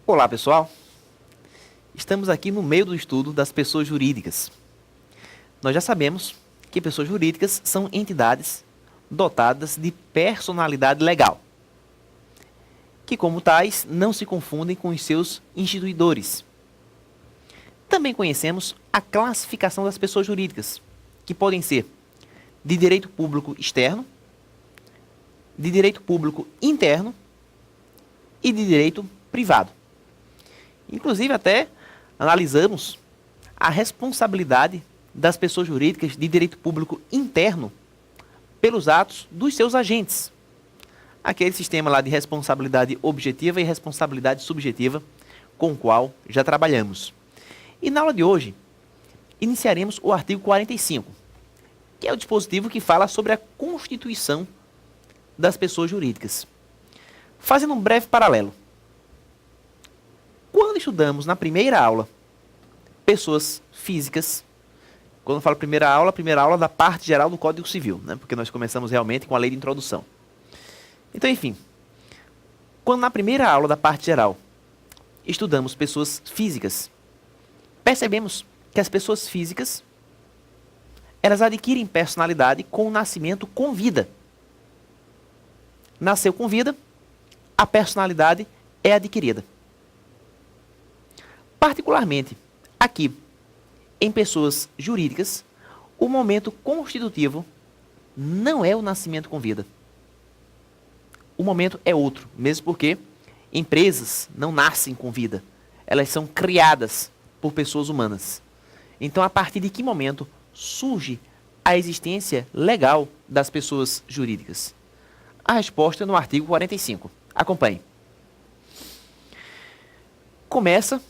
Olá, pessoal. Estamos aqui no meio do estudo das pessoas jurídicas. Nós já sabemos que pessoas jurídicas são entidades dotadas de personalidade legal, que, como tais, não se confundem com os seus instituidores. Também conhecemos a classificação das pessoas jurídicas, que podem ser de direito público externo, de direito público interno e de direito privado. Inclusive, até analisamos a responsabilidade das pessoas jurídicas de direito público interno pelos atos dos seus agentes. Aquele sistema lá de responsabilidade objetiva e responsabilidade subjetiva com o qual já trabalhamos. E na aula de hoje, iniciaremos o artigo 45, que é o dispositivo que fala sobre a constituição das pessoas jurídicas. Fazendo um breve paralelo. Quando estudamos na primeira aula pessoas físicas, quando eu falo primeira aula da parte geral do Código Civil, né? Porque nós começamos realmente com a lei de introdução. Então, enfim, quando na primeira aula da parte geral estudamos pessoas físicas, percebemos que as pessoas físicas, elas adquirem personalidade com o nascimento com vida. Nasceu com vida, a personalidade é adquirida. Particularmente, aqui, em pessoas jurídicas, o momento constitutivo não é o nascimento com vida. O momento é outro, mesmo porque empresas não nascem com vida. Elas são criadas por pessoas humanas. Então, a partir de que momento surge a existência legal das pessoas jurídicas? A resposta é no artigo 45. Acompanhe. Começa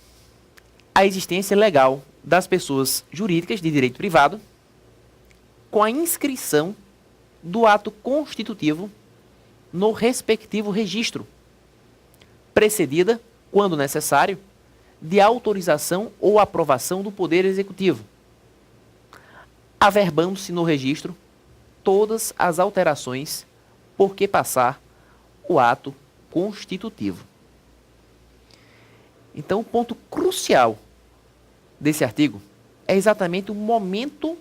a existência legal das pessoas jurídicas de direito privado com a inscrição do ato constitutivo no respectivo registro, precedida, quando necessário, de autorização ou aprovação do Poder Executivo, averbando-se no registro todas as alterações por que passar o ato constitutivo. Então, o ponto crucial desse artigo é exatamente o momento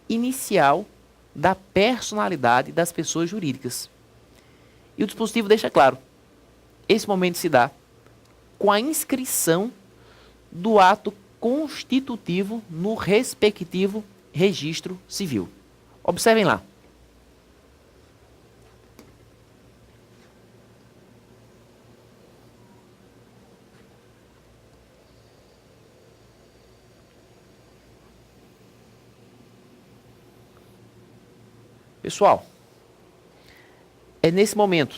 inicial da personalidade das pessoas jurídicas. E o dispositivo deixa claro, esse momento se dá com a inscrição do ato constitutivo no respectivo registro civil. Observem lá. Pessoal, é nesse momento,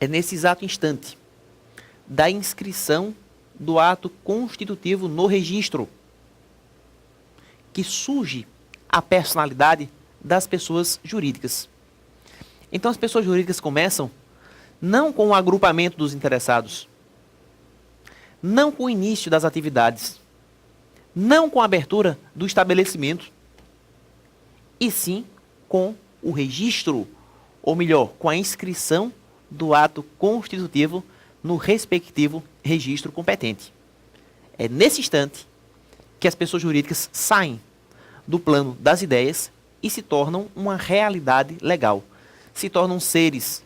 é nesse exato instante da inscrição do ato constitutivo no registro que surge a personalidade das pessoas jurídicas. Então, as pessoas jurídicas começam não com o agrupamento dos interessados, não com o início das atividades, não com a abertura do estabelecimento, e sim com o registro, ou melhor, com a inscrição do ato constitutivo no respectivo registro competente. É nesse instante que as pessoas jurídicas saem do plano das ideias e se tornam uma realidade legal. Se tornam seres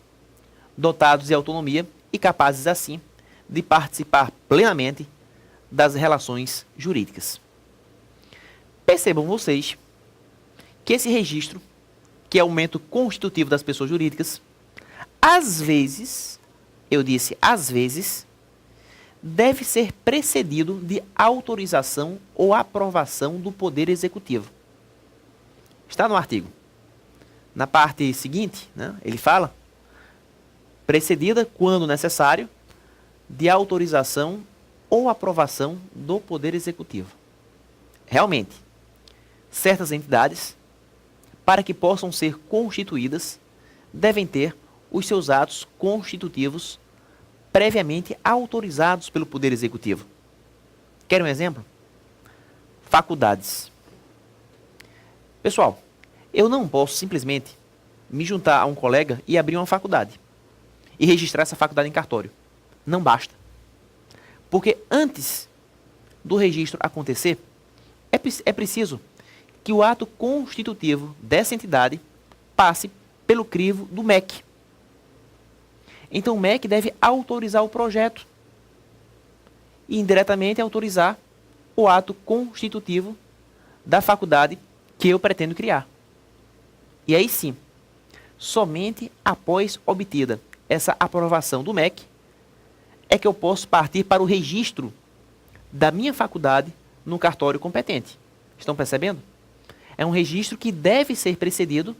dotados de autonomia e capazes, assim, de participar plenamente das relações jurídicas. Percebam vocês que esse registro, que é o momento constitutivo das pessoas jurídicas, às vezes, eu disse às vezes, deve ser precedido de autorização ou aprovação do Poder Executivo. Está no artigo. Na parte seguinte, né, ele fala, precedida, quando necessário, de autorização ou aprovação do Poder Executivo. Realmente, certas entidades, para que possam ser constituídas, devem ter os seus atos constitutivos previamente autorizados pelo Poder Executivo. Querem um exemplo? Faculdades. Pessoal, eu não posso simplesmente me juntar a um colega e abrir uma faculdade e registrar essa faculdade em cartório. Não basta. Porque antes do registro acontecer, é preciso que o ato constitutivo dessa entidade passe pelo crivo do MEC. Então o MEC deve autorizar o projeto e indiretamente autorizar o ato constitutivo da faculdade que eu pretendo criar. E aí sim, somente após obtida essa aprovação do MEC, é que eu posso partir para o registro da minha faculdade no cartório competente. Estão percebendo? É um registro que deve ser precedido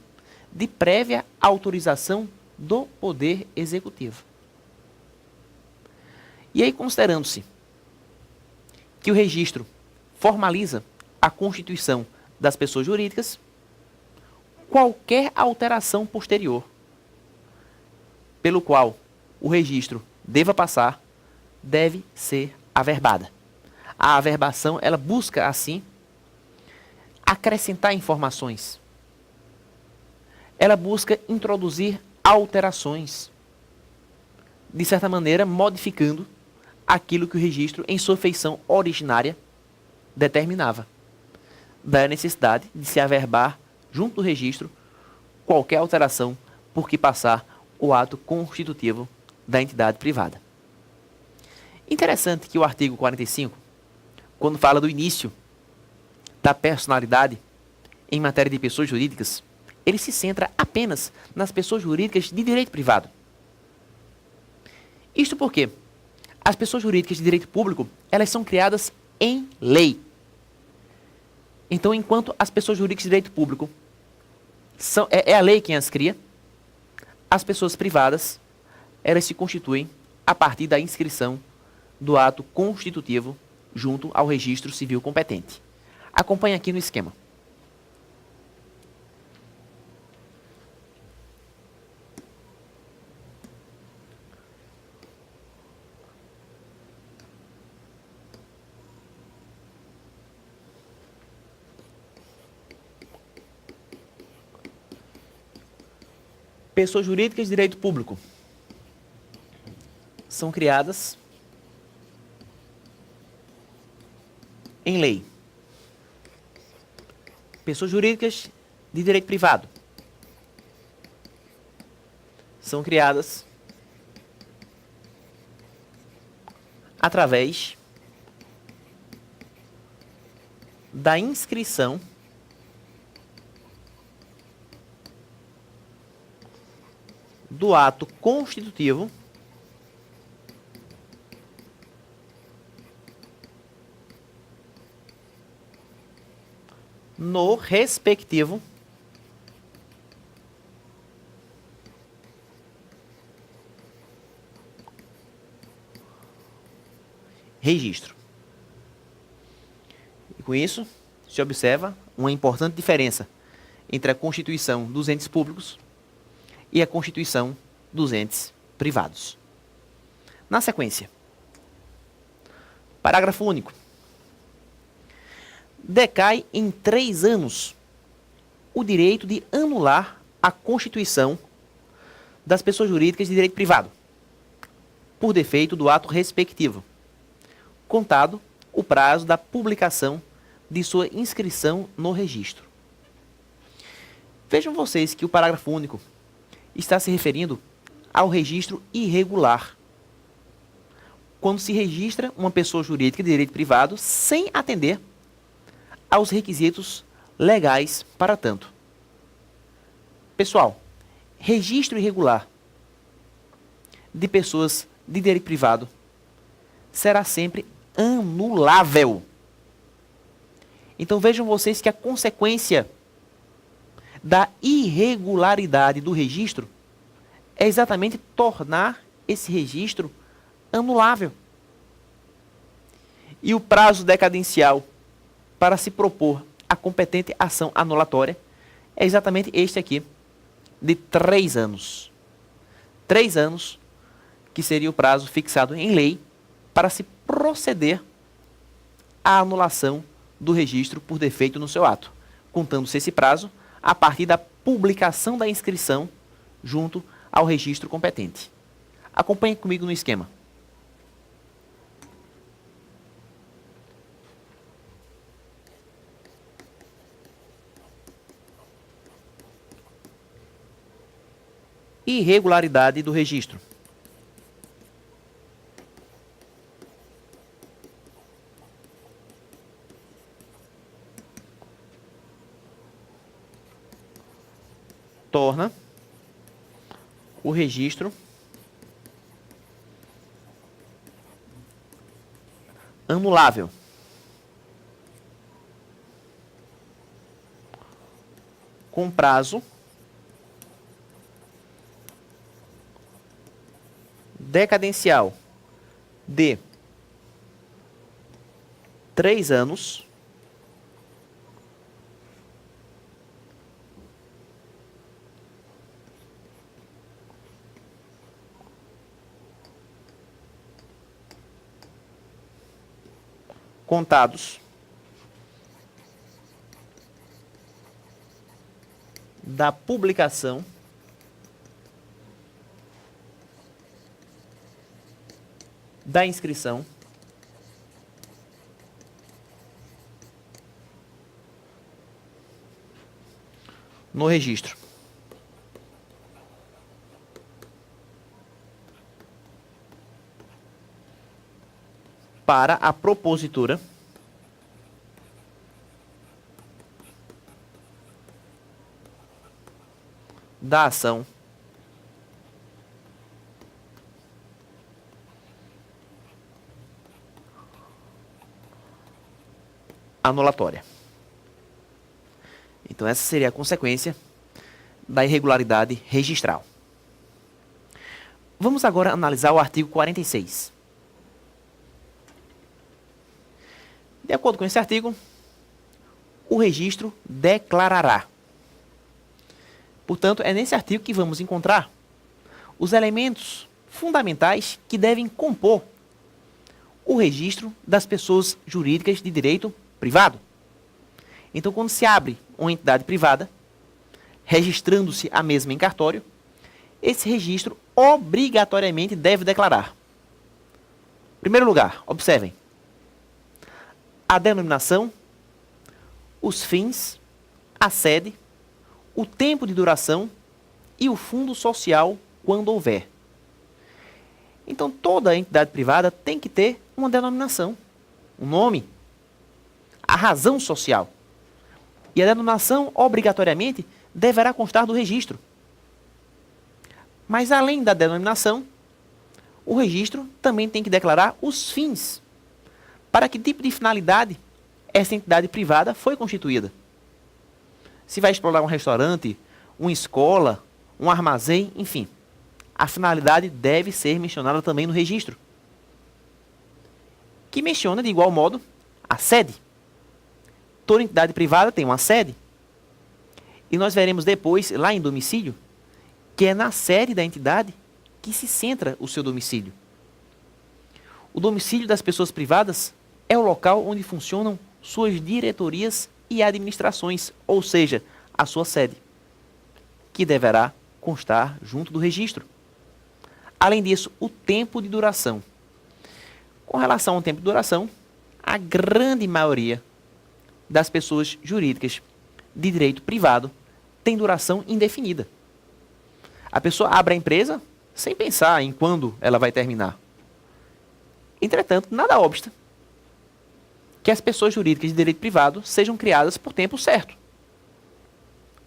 de prévia autorização do Poder Executivo. E aí, considerando-se que o registro formaliza a constituição das pessoas jurídicas, qualquer alteração posterior pelo qual o registro deva passar, deve ser averbada. A averbação, ela busca, assim, acrescentar informações. Ela busca introduzir alterações, de certa maneira, modificando aquilo que o registro, em sua feição originária, determinava. Daí a necessidade de se averbar, junto do registro, qualquer alteração por que passar o ato constitutivo da entidade privada. Interessante que o artigo 45, quando fala do início da personalidade em matéria de pessoas jurídicas, ele se centra apenas nas pessoas jurídicas de direito privado. Isto porque as pessoas jurídicas de direito público, elas são criadas em lei. Então, enquanto as pessoas jurídicas de direito público é a lei quem as cria, as pessoas privadas, elas se constituem a partir da inscrição do ato constitutivo junto ao registro civil competente. Acompanhe aqui no esquema. Pessoas jurídicas de direito público são criadas em lei. Pessoas jurídicas de direito privado são criadas através da inscrição do ato constitutivo no respectivo registro. E com isso, se observa uma importante diferença entre a constituição dos entes públicos e a constituição dos entes privados. Na sequência, parágrafo único. Decai em 3 anos o direito de anular a constituição das pessoas jurídicas de direito privado, por defeito do ato respectivo, contado o prazo da publicação de sua inscrição no registro. Vejam vocês que o parágrafo único está se referindo ao registro irregular, quando se registra uma pessoa jurídica de direito privado sem atender aos requisitos legais para tanto. Pessoal, registro irregular de pessoas de direito privado será sempre anulável. Então vejam vocês que a consequência da irregularidade do registro é exatamente tornar esse registro anulável. E o prazo decadencial para se propor a competente ação anulatória é exatamente este aqui, de 3 anos. 3 anos, que seria o prazo fixado em lei para se proceder à anulação do registro por defeito no seu ato, contando-se esse prazo a partir da publicação da inscrição junto ao registro competente. Acompanhe comigo no esquema. irregularidade do registro. Torna o registro anulável. Com prazo decadencial de 3 anos contados da publicação da inscrição no registro. Para a propositura da ação anulatória. Então essa seria a consequência da irregularidade registral. Vamos agora analisar o artigo 46. De acordo com esse artigo, o registro declarará. Portanto, é nesse artigo que vamos encontrar os elementos fundamentais que devem compor o registro das pessoas jurídicas de direito privado. Então, quando se abre uma entidade privada, registrando-se a mesma em cartório, esse registro obrigatoriamente deve declarar. Em primeiro lugar, observem, a denominação, os fins, a sede, o tempo de duração e o fundo social, quando houver. Então, toda entidade privada tem que ter uma denominação, um nome, a razão social. E a denominação, obrigatoriamente, deverá constar do registro. Mas, além da denominação, o registro também tem que declarar os fins. Para que tipo de finalidade essa entidade privada foi constituída? Se vai explorar um restaurante, uma escola, um armazém, enfim. A finalidade deve ser mencionada também no registro. Que menciona, de igual modo, a sede. Toda entidade privada tem uma sede. E nós veremos depois, lá em domicílio, que é na sede da entidade que se centra o seu domicílio. O domicílio das pessoas privadas é o local onde funcionam suas diretorias e administrações, ou seja, a sua sede, que deverá constar junto do registro. Além disso, o tempo de duração. Com relação ao tempo de duração, a grande maioria das pessoas jurídicas de direito privado tem duração indefinida. A pessoa abre a empresa sem pensar em quando ela vai terminar. Entretanto, nada obsta que as pessoas jurídicas de direito privado sejam criadas por tempo certo.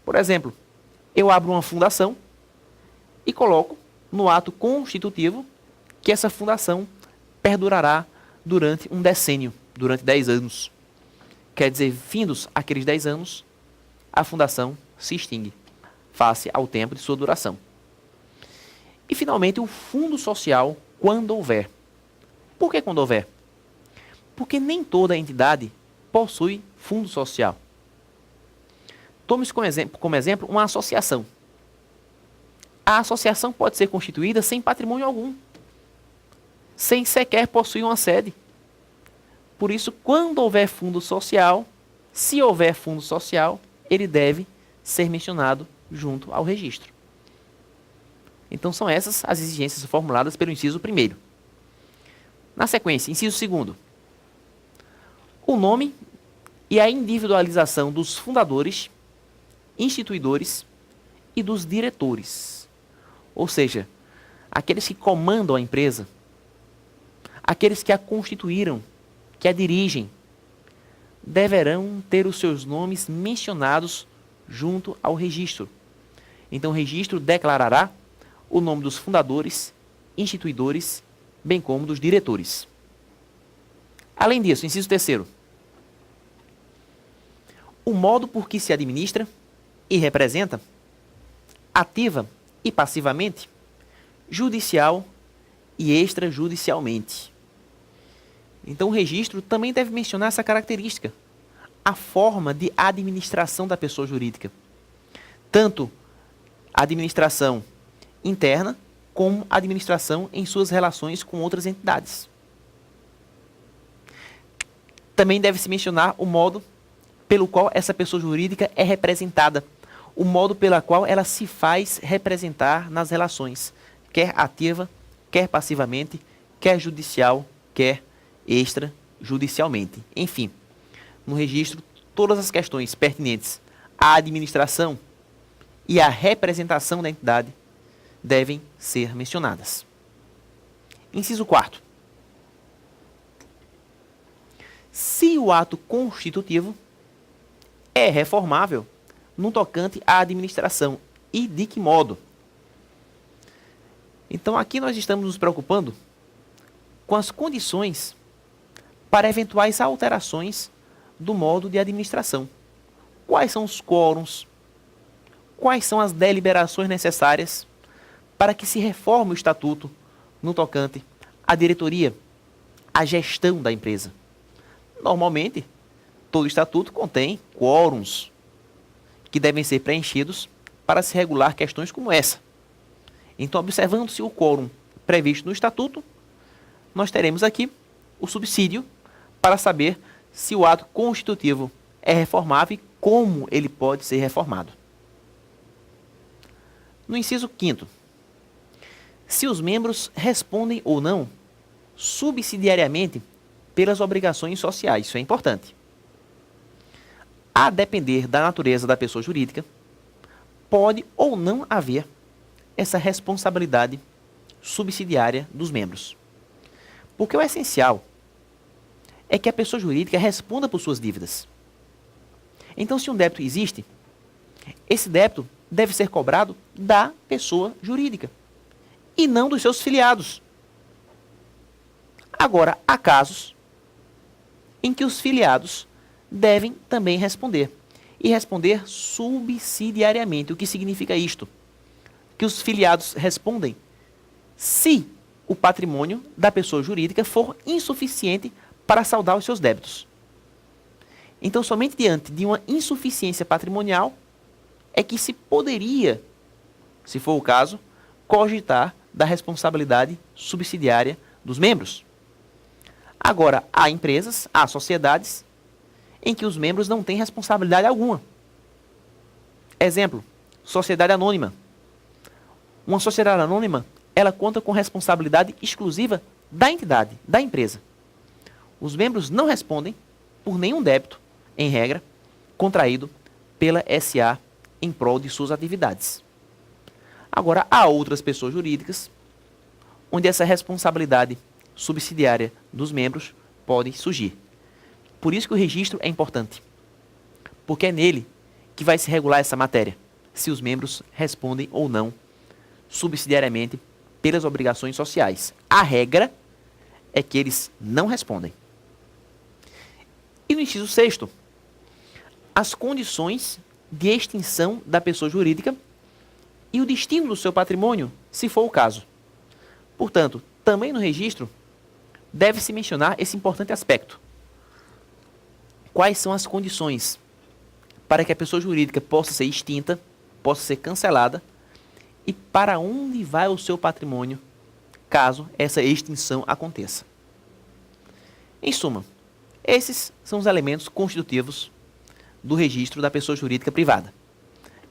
Por exemplo, eu abro uma fundação e coloco no ato constitutivo que essa fundação perdurará durante um decênio, durante 10 anos. Quer dizer, findos aqueles 10 anos, a fundação se extingue, face ao tempo de sua duração. E, finalmente, o fundo social, quando houver. Por que quando houver? Porque nem toda entidade possui fundo social. Tome como exemplo uma associação. A associação pode ser constituída sem patrimônio algum, sem sequer possuir uma sede. Por isso, quando houver fundo social, se houver fundo social, ele deve ser mencionado junto ao registro. Então, são essas as exigências formuladas pelo inciso 1º. Na sequência, inciso 2º. O nome e a individualização dos fundadores, instituidores e dos diretores. ou seja, aqueles que comandam a empresa, aqueles que a constituíram, que a dirigem, deverão ter os seus nomes mencionados junto ao registro. Então, o registro declarará o nome dos fundadores, instituidores, bem como dos diretores. Além disso, inciso terceiro, o modo por que se administra e representa, ativa e passivamente, judicial e extrajudicialmente. Então, o registro também deve mencionar essa característica, a forma de administração da pessoa jurídica. Tanto a administração interna, como a administração em suas relações com outras entidades. Também deve-se mencionar o modo pelo qual essa pessoa jurídica é representada, o modo pelo qual ela se faz representar nas relações, quer ativa, quer passivamente, quer judicial, quer extrajudicialmente. Enfim, no registro, todas as questões pertinentes à administração e à representação da entidade devem ser mencionadas. Inciso 4. Se o ato constitutivo é reformável no tocante à administração e de que modo? Então, aqui nós estamos nos preocupando com as condições para eventuais alterações do modo de administração. Quais são os quórums? Quais são as deliberações necessárias para que se reforme o estatuto no tocante à diretoria, à gestão da empresa? Normalmente, todo estatuto contém quórums que devem ser preenchidos para se regular questões como essa. Então, observando-se o quórum previsto no estatuto, nós teremos aqui o subsídio para saber se o ato constitutivo é reformável e como ele pode ser reformado. No inciso 5º, se os membros respondem ou não subsidiariamente pelas obrigações sociais. Isso é importante. A depender da natureza da pessoa jurídica, pode ou não haver essa responsabilidade subsidiária dos membros. Porque o essencial é que a pessoa jurídica responda por suas dívidas. Então, se um débito existe, esse débito deve ser cobrado da pessoa jurídica e não dos seus filiados. Agora, há casos em que os filiados devem também responder, e responder subsidiariamente. O que significa isto? Que os filiados respondem se o patrimônio da pessoa jurídica for insuficiente para saldar os seus débitos. Então, somente diante de uma insuficiência patrimonial é que se poderia, se for o caso, cogitar da responsabilidade subsidiária dos membros. Agora, há empresas, há sociedades em que os membros não têm responsabilidade alguma. Exemplo, sociedade anônima. Uma sociedade anônima, ela conta com responsabilidade exclusiva da entidade, da empresa. Os membros não respondem por nenhum débito, em regra, contraído pela SA em prol de suas atividades. Agora, há outras pessoas jurídicas onde essa responsabilidade subsidiária dos membros pode surgir. Por isso que o registro é importante, porque é nele que vai se regular essa matéria, se os membros respondem ou não subsidiariamente pelas obrigações sociais. A regra é que eles não respondem. E no inciso 6º, as condições de extinção da pessoa jurídica e o destino do seu patrimônio, se for o caso. Portanto, também no registro, deve-se mencionar esse importante aspecto. Quais são as condições para que a pessoa jurídica possa ser extinta, possa ser cancelada, e para onde vai o seu patrimônio, caso essa extinção aconteça. Em suma, esses são os elementos constitutivos do registro da pessoa jurídica privada.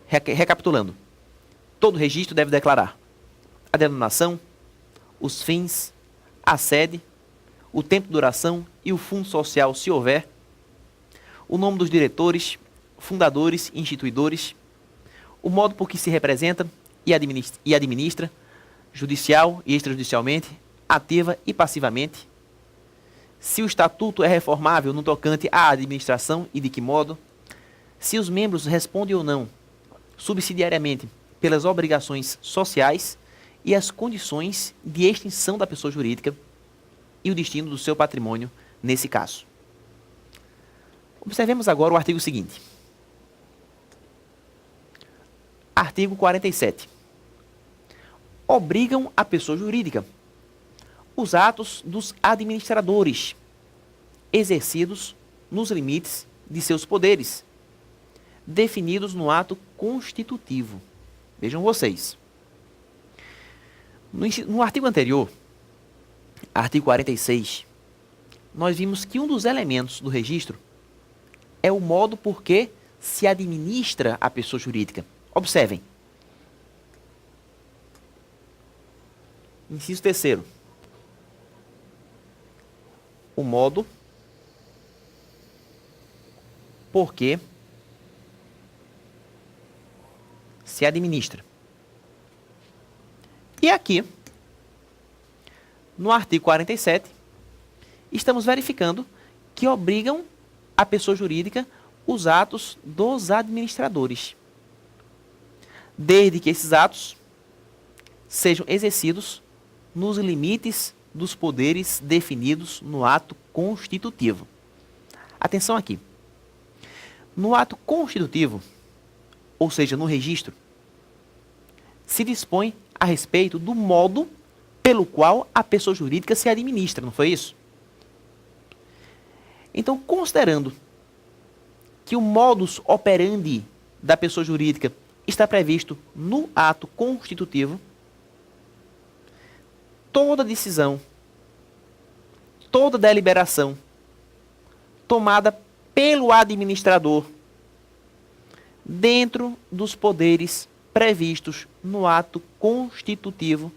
Recapitulando, todo registro deve declarar a denominação, os fins, a sede, o tempo de duração e o fundo social, se houver, o nome dos diretores, fundadores e instituidores, o modo por que se representa, e administra, judicial e extrajudicialmente, ativa e passivamente. Se o estatuto é reformável no tocante à administração e de que modo. Se os membros respondem ou não, subsidiariamente, pelas obrigações sociais e as condições de extinção da pessoa jurídica e o destino do seu patrimônio nesse caso. Observemos agora o artigo seguinte. Artigo 47. Obrigam a pessoa jurídica os atos dos administradores, exercidos nos limites de seus poderes, definidos no ato constitutivo. Vejam vocês. No artigo anterior, artigo 46, nós vimos que um dos elementos do registro é o modo por que se administra a pessoa jurídica. Observem. Inciso terceiro. O modo por que se administra. E aqui, no artigo 47, estamos verificando que obrigam a pessoa jurídica os atos dos administradores, desde que esses atos sejam exercidos nos limites dos poderes definidos no ato constitutivo. Atenção aqui. No ato constitutivo, ou seja, no registro, se dispõe a respeito do modo pelo qual a pessoa jurídica se administra, não foi isso? Então, considerando que o modus operandi da pessoa jurídica está previsto no ato constitutivo, toda decisão, toda deliberação tomada pelo administrador dentro dos poderes previstos no ato constitutivo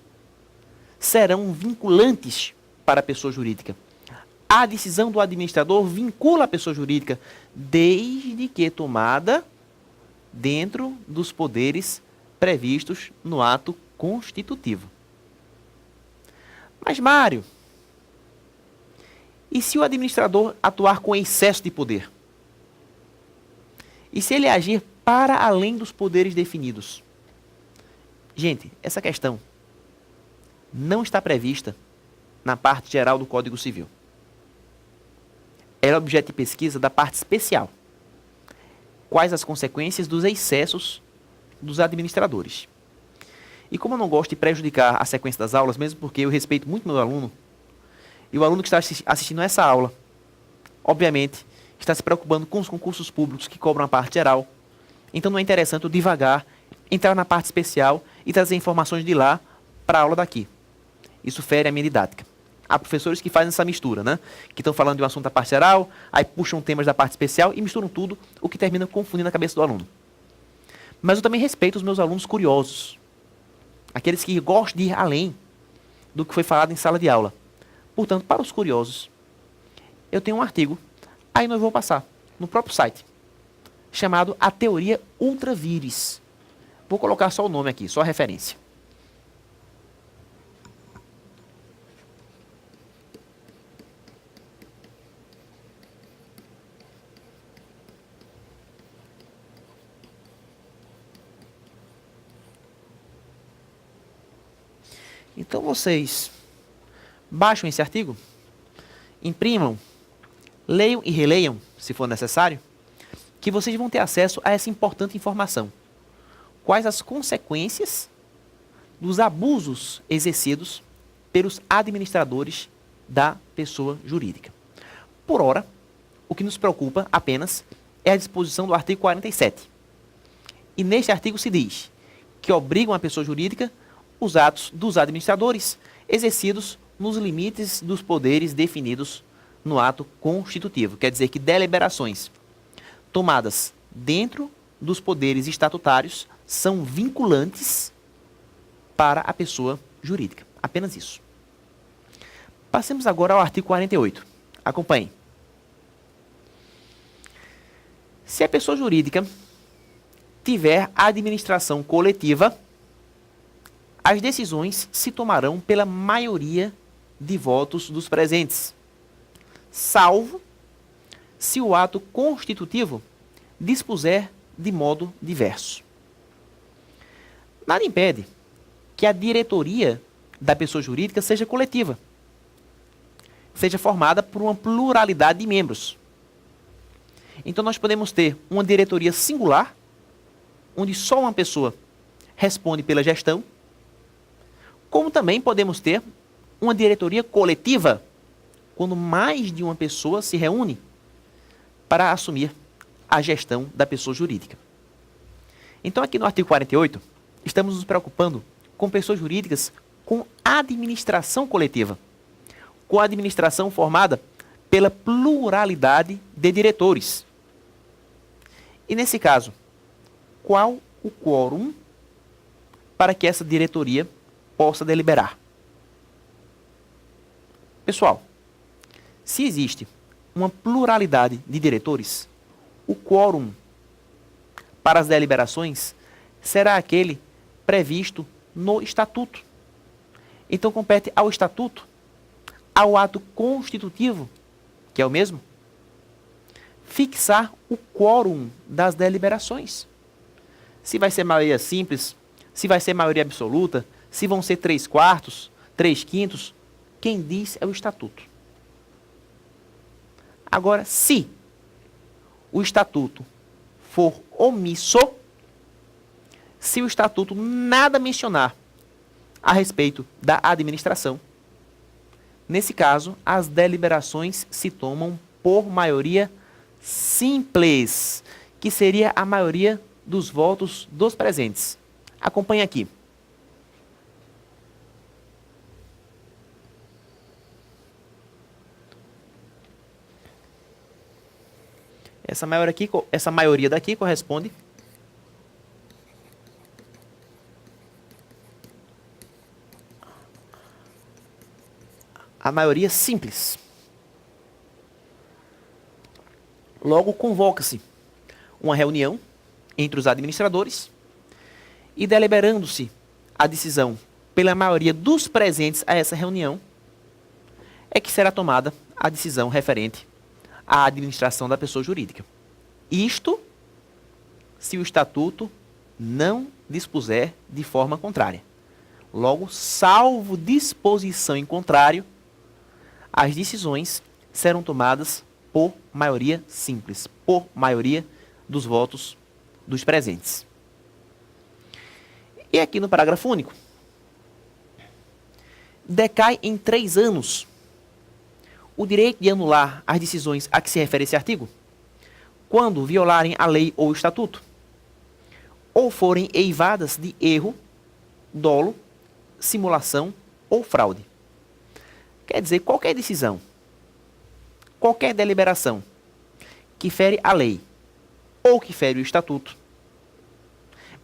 serão vinculantes para a pessoa jurídica. A decisão do administrador vincula a pessoa jurídica desde que tomada dentro dos poderes previstos no ato constitutivo. Mas, Mário, e se o administrador atuar com excesso de poder? E se ele agir para além dos poderes definidos? Gente, essa questão não está prevista na parte geral do Código Civil. Ela é objeto de pesquisa da parte especial. Quais as consequências dos excessos dos administradores? E como eu não gosto de prejudicar a sequência das aulas, mesmo porque eu respeito muito meu aluno, e o aluno que está assistindo a essa aula, obviamente, está se preocupando com os concursos públicos que cobram a parte geral. Então não é interessante eu devagar, entrar na parte especial e trazer informações de lá para a aula daqui. Isso fere a minha didática. Há professores que fazem essa mistura, né? Que estão falando de um assunto da parte geral, aí puxam temas da parte especial e misturam tudo, o que termina confundindo a cabeça do aluno. Mas eu também respeito os meus alunos curiosos. Aqueles que gostam de ir além do que foi falado em sala de aula. Portanto, para os curiosos, eu tenho um artigo, aí nós vou passar, no próprio site, chamado A Teoria Ultra Vires. Vou colocar só o nome aqui, só a referência. Então vocês baixam esse artigo, imprimam, leiam e releiam, se for necessário, que vocês vão ter acesso a essa importante informação. Quais as consequências dos abusos exercidos pelos administradores da pessoa jurídica. Por ora, o que nos preocupa apenas é a disposição do artigo 47. E neste artigo se diz que obrigam a pessoa jurídica os atos dos administradores exercidos nos limites dos poderes definidos no ato constitutivo. Quer dizer que deliberações tomadas dentro dos poderes estatutários são vinculantes para a pessoa jurídica. Apenas isso. Passemos agora ao artigo 48. Acompanhe. Se a pessoa jurídica tiver administração coletiva, as decisões se tomarão pela maioria de votos dos presentes, salvo se o ato constitutivo dispuser de modo diverso. Nada impede que a diretoria da pessoa jurídica seja coletiva, seja formada por uma pluralidade de membros. Então nós podemos ter uma diretoria singular, onde só uma pessoa responde pela gestão, como também podemos ter uma diretoria coletiva, quando mais de uma pessoa se reúne para assumir a gestão da pessoa jurídica. Então aqui no artigo 48, estamos nos preocupando com pessoas jurídicas com administração coletiva, com a administração formada pela pluralidade de diretores. E nesse caso, qual o quórum para que essa diretoria possa deliberar? Pessoal, se existe uma pluralidade de diretores, o quórum para as deliberações será aquele previsto no Estatuto. Então compete ao Estatuto, ao ato constitutivo, que é o mesmo, fixar o quórum das deliberações. Se vai ser maioria simples, se vai ser maioria absoluta, se vão ser 3/4, 3/5, quem diz é o Estatuto. Agora, se o Estatuto for omisso, se o Estatuto nada mencionar a respeito da administração, nesse caso, as deliberações se tomam por maioria simples, que seria a maioria dos votos dos presentes. Acompanhe aqui. Essa maioria daqui corresponde à maioria simples. Logo, convoca-se uma reunião entre os administradores e, deliberando-se a decisão pela maioria dos presentes a essa reunião, é que será tomada a decisão referente à administração da pessoa jurídica. Isto se o Estatuto não dispuser de forma contrária. Logo, salvo disposição em contrário, as decisões serão tomadas por maioria simples, por maioria dos votos dos presentes. E aqui no parágrafo único, decai em 3 anos o direito de anular as decisões a que se refere esse artigo, quando violarem a lei ou o estatuto, ou forem eivadas de erro, dolo, simulação ou fraude. Quer dizer, qualquer decisão, qualquer deliberação que fere a lei ou que fere o estatuto,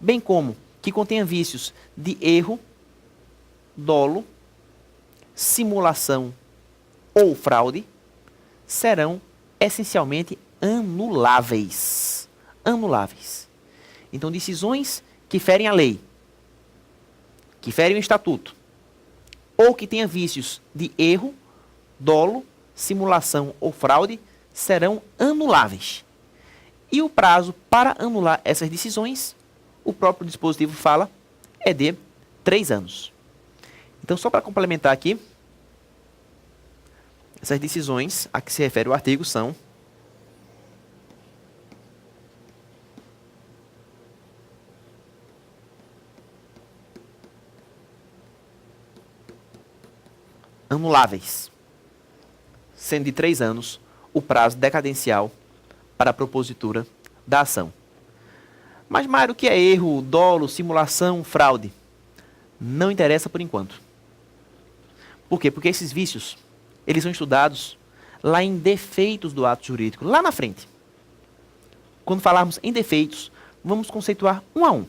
bem como que contenha vícios de erro, dolo, simulação ou fraude, serão essencialmente anuláveis. Anuláveis. Então, decisões que ferem a lei, que ferem o estatuto, ou que tenha vícios de erro, dolo, simulação ou fraude, serão anuláveis. E o prazo para anular essas decisões, o próprio dispositivo fala, é de 3 anos. Então, só para complementar aqui, essas decisões a que se refere o artigo são: anuláveis, sendo de 3 anos o prazo decadencial para a propositura da ação. Mas, Mário, o que é erro, dolo, simulação, fraude? Não interessa por enquanto. Por quê? Porque esses vícios, eles são estudados lá em defeitos do ato jurídico, lá na frente. Quando falarmos em defeitos, vamos conceituar um a um.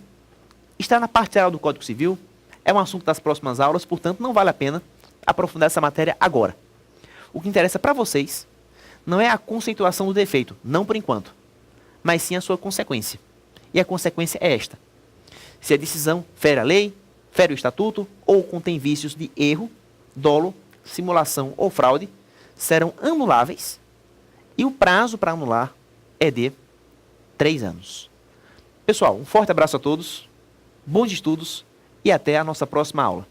Está na parte geral do Código Civil, é um assunto das próximas aulas, portanto não vale a pena aprofundar essa matéria agora. O que interessa para vocês não é a conceituação do defeito, não por enquanto, mas sim a sua consequência. E a consequência é esta: se a decisão fere a lei, fere o estatuto ou contém vícios de erro, dolo, simulação ou fraude, serão anuláveis e o prazo para anular é de 3 anos. Pessoal, um forte abraço a todos, bons estudos e até a nossa próxima aula.